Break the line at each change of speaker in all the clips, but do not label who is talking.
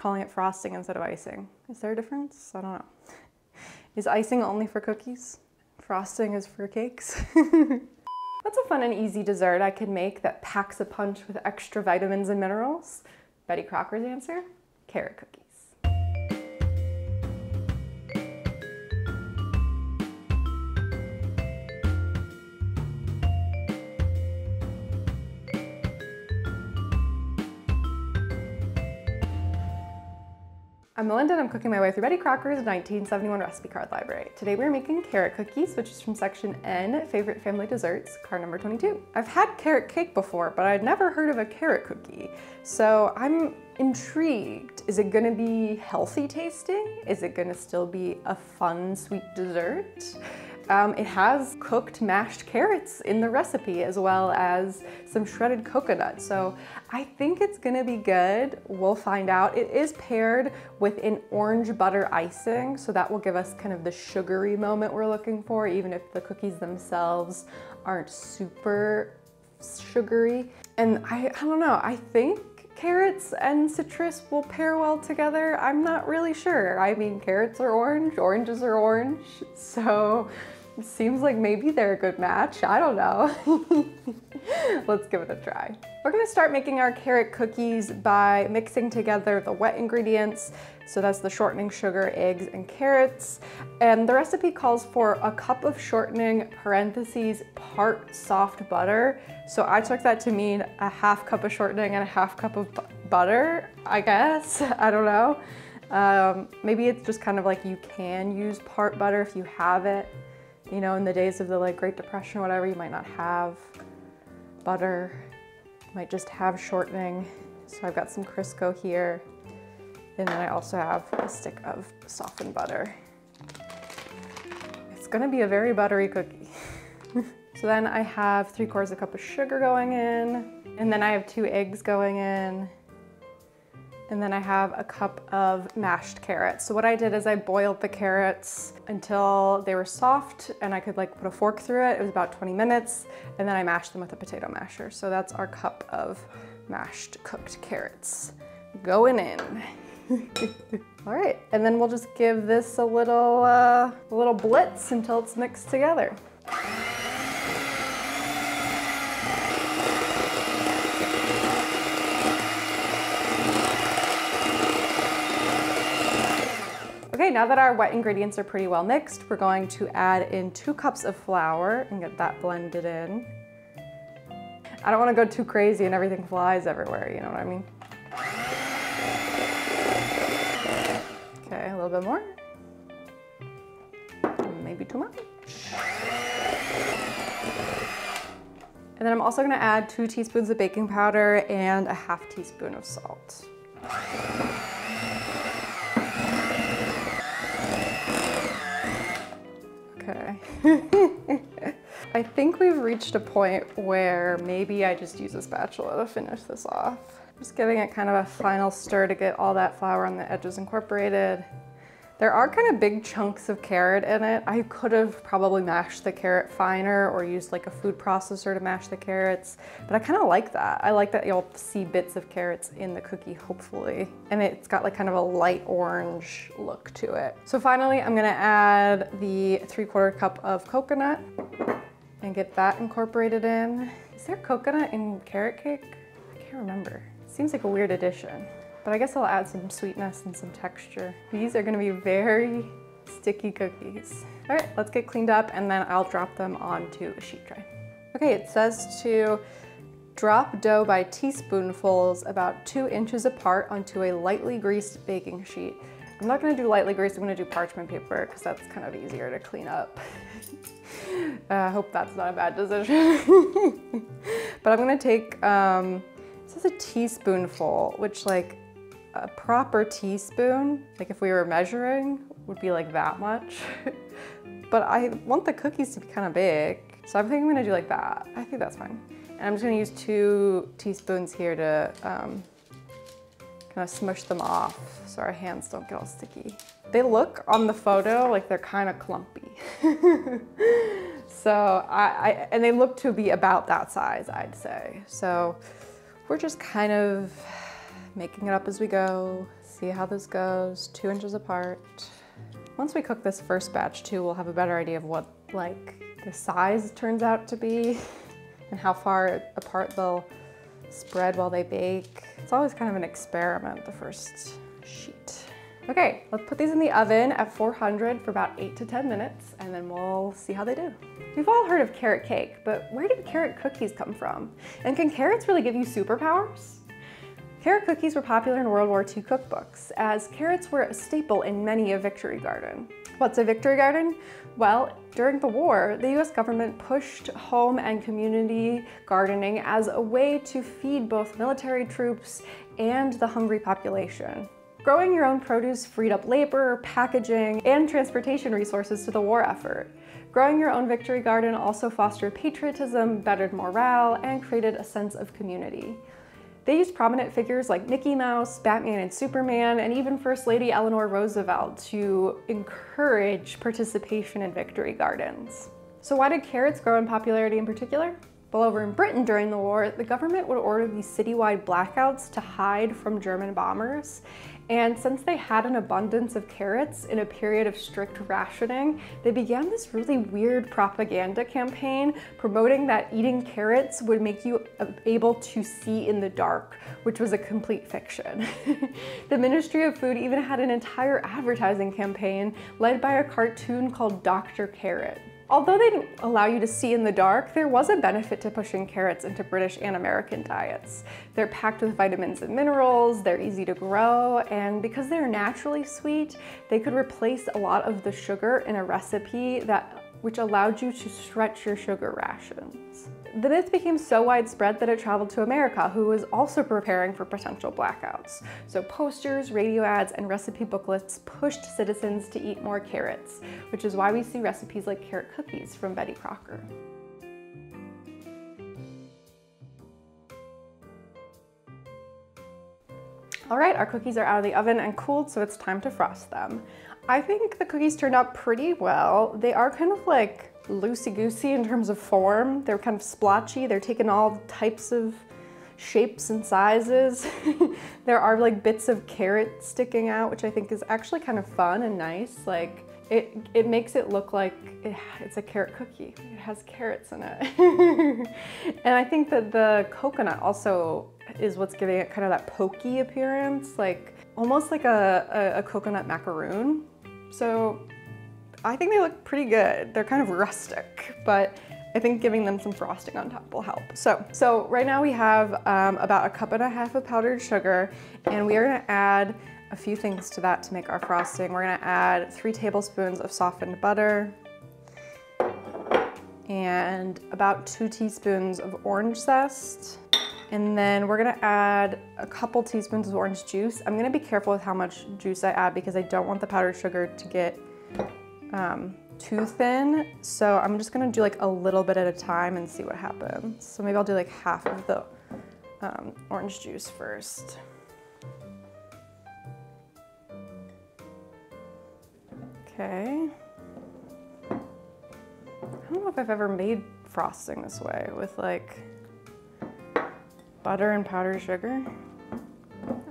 calling it frosting instead of icing. Is there a difference? I don't know. Is icing only for cookies? Frosting is for cakes? What's a fun and easy dessert I could make that packs a punch with extra vitamins and minerals? Betty Crocker's answer? Carrot cookies. I'm Melinda and I'm cooking my way through Betty Crocker's 1971 recipe card library. Today we're making carrot cookies, which is from section N, Favorite Family Desserts, card number 22. I've had carrot cake before, but I'd never heard of a carrot cookie. So I'm intrigued. Is it gonna be healthy tasting? Is it gonna still be a fun, sweet dessert? It has cooked mashed carrots in the recipe as well as some shredded coconut. So I think it's gonna be good. We'll find out. It is paired with an orange butter icing, so that will give us kind of the sugary moment we're looking for, even if the cookies themselves aren't super sugary. And I don't know, I think carrots and citrus will pair well together. I'm not really sure. I mean, carrots are orange, oranges are orange, so it seems like maybe they're a good match. I don't know. Let's give it a try. We're gonna start making our carrot cookies by mixing together the wet ingredients. So that's the shortening sugar, eggs, and carrots. And the recipe calls for a cup of shortening, parentheses, part soft butter. So I took that to mean a half cup of shortening and a half cup of butter, I guess. I don't know. Maybe it's just kind of like you can use part butter if you have it. You know, in the days of the Great Depression or whatever, you might not have butter, you might just have shortening. So I've got some Crisco here. And then I also have a stick of softened butter. It's gonna be a very buttery cookie. So then I have 3/4 cup of sugar going in, and then I have 2 eggs going in, and then I have a cup of mashed carrots. So what I did is I boiled the carrots until they were soft and I could put a fork through it. It was about 20 minutes, and then I mashed them with a potato masher. So that's our cup of mashed cooked carrots going in. All right, and then we'll just give this a little blitz until it's mixed together. Okay, now that our wet ingredients are pretty well mixed, we're going to add in 2 cups of flour and get that blended in. I don't want to go too crazy and everything flies everywhere, you know what I mean? Okay, a little bit more. Maybe too much. And then I'm also going to add 2 teaspoons of baking powder and a ½ teaspoon of salt. Okay. I think we've reached a point where maybe I just use a spatula to finish this off. Just giving it kind of a final stir to get all that flour on the edges incorporated. There are kind of big chunks of carrot in it. I could have probably mashed the carrot finer or used a food processor to mash the carrots, but I kind of like that. I like that you'll see bits of carrots in the cookie, hopefully. And it's got kind of a light orange look to it. So finally, I'm gonna add the 3/4 cup of coconut and get that incorporated in. Is there coconut in carrot cake? I can't remember. Seems like a weird addition. But I guess I'll add some sweetness and some texture. These are gonna be very sticky cookies. All right, let's get cleaned up and then I'll drop them onto a sheet tray. Okay, it says to drop dough by teaspoonfuls about 2 inches apart onto a lightly greased baking sheet. I'm not gonna do lightly greased, I'm gonna do parchment paper because that's kind of easier to clean up. I hope that's not a bad decision. But I'm gonna take, it says a teaspoonful, which a proper teaspoon, if we were measuring, would be that much. But I want the cookies to be kind of big, so I think I'm gonna do that. I think that's fine. And I'm just gonna use 2 teaspoons here to kind of smush them off so our hands don't get all sticky. They look on the photo like they're kind of clumpy. So and they look to be about that size, I'd say. So we're just kind of making it up as we go, see how this goes, 2 inches apart. Once we cook this first batch too, we'll have a better idea of what like the size turns out to be and how far apart they'll spread while they bake. It's always kind of an experiment, the first sheet. Okay, let's put these in the oven at 400 for about 8 to 10 minutes, and then we'll see how they do. We've all heard of carrot cake, but where did carrot cookies come from? And can carrots really give you superpowers? Carrot cookies were popular in World War II cookbooks, as carrots were a staple in many a victory garden. What's a victory garden? Well, during the war, the US government pushed home and community gardening as a way to feed both military troops and the hungry population. Growing your own produce freed up labor, packaging, and transportation resources to the war effort. Growing your own victory garden also fostered patriotism, bettered morale, and created a sense of community. They used prominent figures like Mickey Mouse, Batman and Superman, and even First Lady Eleanor Roosevelt to encourage participation in victory gardens. So why did carrots grow in popularity in particular? Well, over in Britain during the war, the government would order these citywide blackouts to hide from German bombers. And since they had an abundance of carrots in a period of strict rationing, they began this really weird propaganda campaign promoting that eating carrots would make you able to see in the dark, which was a complete fiction. The Ministry of Food even had an entire advertising campaign led by a cartoon called Dr. Carrot. Although they didn't allow you to see in the dark, there was a benefit to pushing carrots into British and American diets. They're packed with vitamins and minerals, they're easy to grow, and because they're naturally sweet, they could replace a lot of the sugar in a recipe which allowed you to stretch your sugar rations. The myth became so widespread that it traveled to America, who was also preparing for potential blackouts. So posters, radio ads, and recipe booklets pushed citizens to eat more carrots, which is why we see recipes like carrot cookies from Betty Crocker. All right, our cookies are out of the oven and cooled, so it's time to frost them. I think the cookies turned out pretty well. They are kind of like loosey-goosey in terms of form. They're kind of splotchy. They're taking all types of shapes and sizes. There are like bits of carrot sticking out, which I think is actually kind of fun and nice. Like it makes it look like it's a carrot cookie. It has carrots in it. And I think that the coconut also is what's giving it kind of that pokey appearance, like almost like a coconut macaroon. So I think they look pretty good. They're kind of rustic, but I think giving them some frosting on top will help. So right now we have about 1.5 cups of powdered sugar, and we are gonna add a few things to that to make our frosting. We're gonna add 3 tablespoons of softened butter and about 2 teaspoons of orange zest. And then we're gonna add a couple teaspoons of orange juice. I'm gonna be careful with how much juice I add because I don't want the powdered sugar to get too thin. So I'm just gonna do like a little bit at a time and see what happens. So maybe I'll do like half of the orange juice first. Okay. I don't know if I've ever made frosting this way with like butter and powdered sugar.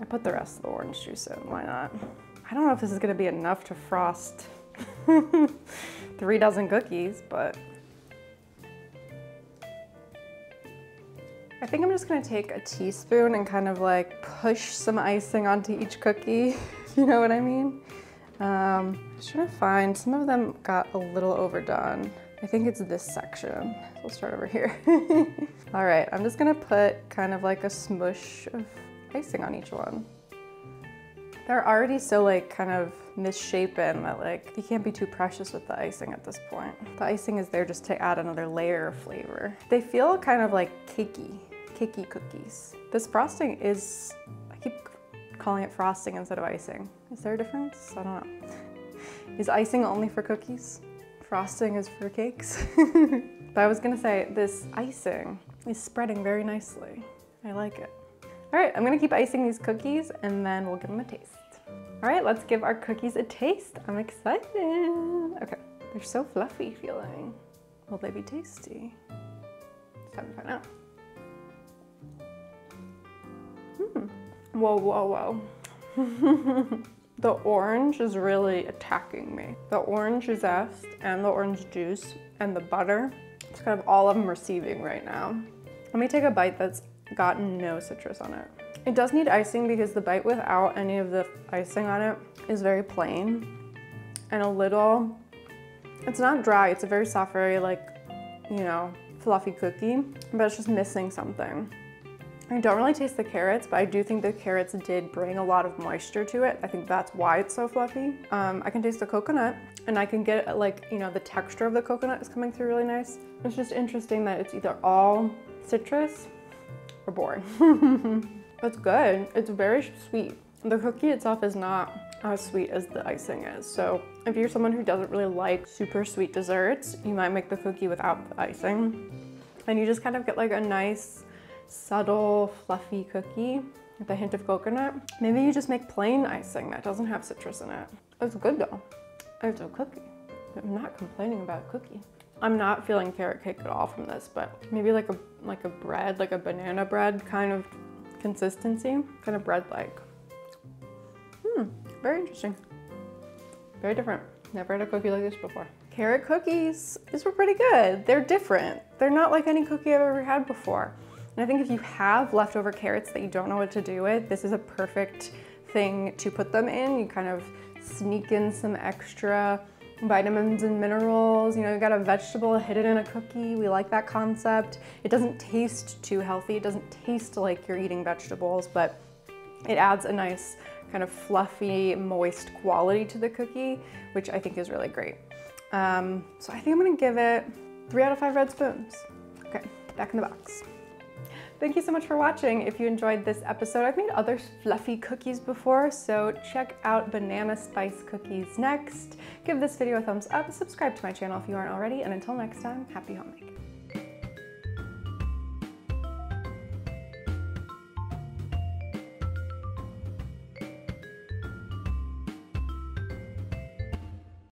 I put the rest of the orange juice in, why not? I don't know if this is gonna be enough to frost 3 dozen cookies, but I think I'm just gonna take a teaspoon and kind of like push some icing onto each cookie, if you know what I mean. Just trying to find, some of them got a little overdone. I think it's this section. So we'll start over here. All right, I'm just gonna put kind of like a smush of icing on each one. They're already so like kind of misshapen that like you can't be too precious with the icing at this point. The icing is there just to add another layer of flavor. They feel kind of like cakey cookies. This frosting is, I keep calling it frosting instead of icing. Is there a difference? I don't know. Is icing only for cookies? Frosting is for cakes? But I was gonna say, this icing is spreading very nicely. I like it. All right, I'm gonna keep icing these cookies and then we'll give them a taste. All right, let's give our cookies a taste. I'm excited. Okay, they're so fluffy feeling. Will they be tasty? It's time to find out. Whoa, whoa, whoa. The orange is really attacking me. The orange zest and the orange juice and the butter, it's kind of all of them receiving right now. Let me take a bite that's got no citrus on it. It does need icing because the bite without any of the icing on it is very plain and a little, it's not dry, it's a very soft, very like, you know, fluffy cookie, but it's just missing something. I don't really taste the carrots, but I do think the carrots did bring a lot of moisture to it. I think that's why it's so fluffy. I can taste the coconut and I can get like, you know, the texture of the coconut is coming through really nice. It's just interesting that it's either all citrus or boring. It's good. It's very sweet. The cookie itself is not as sweet as the icing is. So if you're someone who doesn't really like super sweet desserts, you might make the cookie without the icing. And you just kind of get like a nice, subtle, fluffy cookie with a hint of coconut. Maybe you just make plain icing that doesn't have citrus in it. It's good though. It's a cookie. I'm not complaining about a cookie. I'm not feeling carrot cake at all from this, but maybe like a bread, like a banana bread kind of consistency, kind of bread-like. Very interesting. Very different. Never had a cookie like this before. Carrot cookies, these were pretty good. They're different. They're not like any cookie I've ever had before. And I think if you have leftover carrots that you don't know what to do with, this is a perfect thing to put them in. You kind of sneak in some extra vitamins and minerals. You know, you got a vegetable hidden in a cookie. We like that concept. It doesn't taste too healthy. It doesn't taste like you're eating vegetables, but it adds a nice kind of fluffy, moist quality to the cookie, which I think is really great. So I think I'm gonna give it 3 out of 5 red spoons. Okay, back in the box. Thank you so much for watching. If you enjoyed this episode, I've made other fluffy cookies before, so check out banana spice cookies next. Give this video a thumbs up, subscribe to my channel if you aren't already, and until next time, happy homemaking.